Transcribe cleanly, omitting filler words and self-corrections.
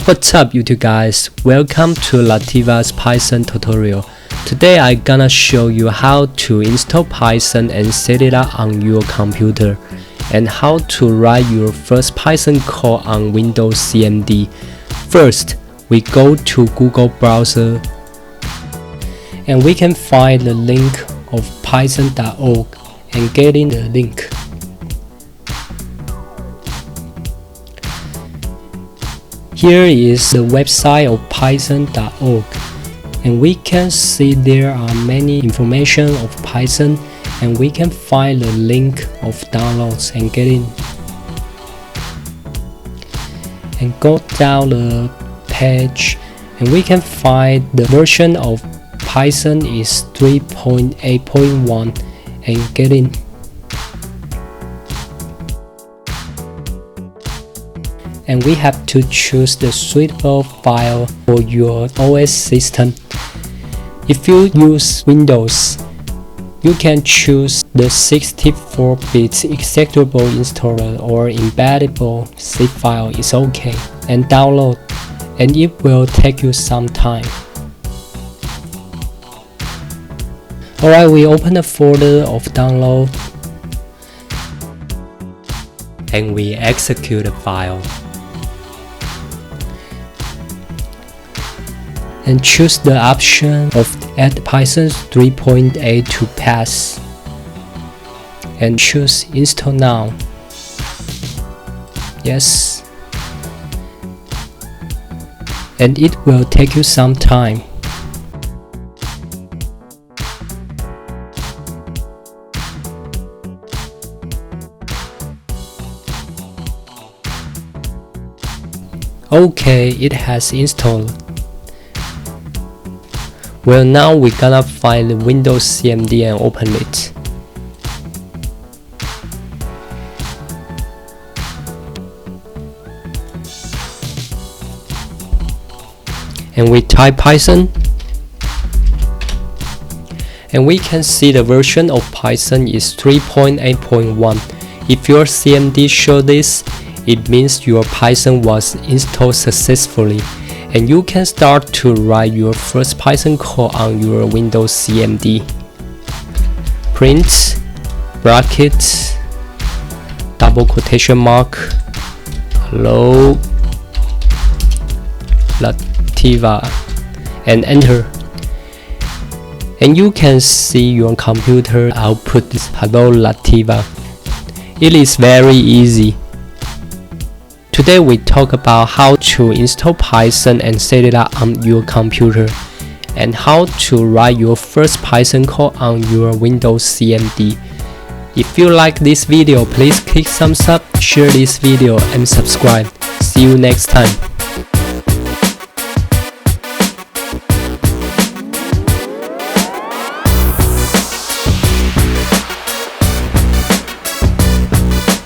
What's up YouTube guys, welcome to Lativa's Python tutorial. Today I'm gonna show you how to install Python and set it up on your computer, and how to write your first Python code on Windows CMD. First, we go to Google browser and we can find the link of python.org and get in the link. Here is the website of python.org, and we can see there are many information of Python, and we can find the link of downloads and get in. And go down the page and we can find the version of Python is 3.8.1 and get in. And we have to choose the suitable file for your OS system. If you use Windows, you can choose the 64-bit executable installer or embeddable zip file is okay, and download, and it will take you some time. Alright, we open the folder of download and we execute the file. And choose the option of add Python 3.8 to pass and choose install now. Yes, and it will take you some time. Okay, it has installed. Well, now we're gonna find the Windows CMD and open it. And we type Python. And we can see the version of Python is 3.8.1. If your CMD show this, it means your Python was installed successfully, and you can start to write your first Python code on your Windows CMD. Print, bracket, double quotation mark, hello, Lativa, and enter. And you can see your computer output hello Lativa. It is very easy. Today we talk about how to install Python and set it up on your computer, and how to write your first Python code on your Windows CMD. If you like this video, please click thumbs up, share this video and subscribe. See you next time.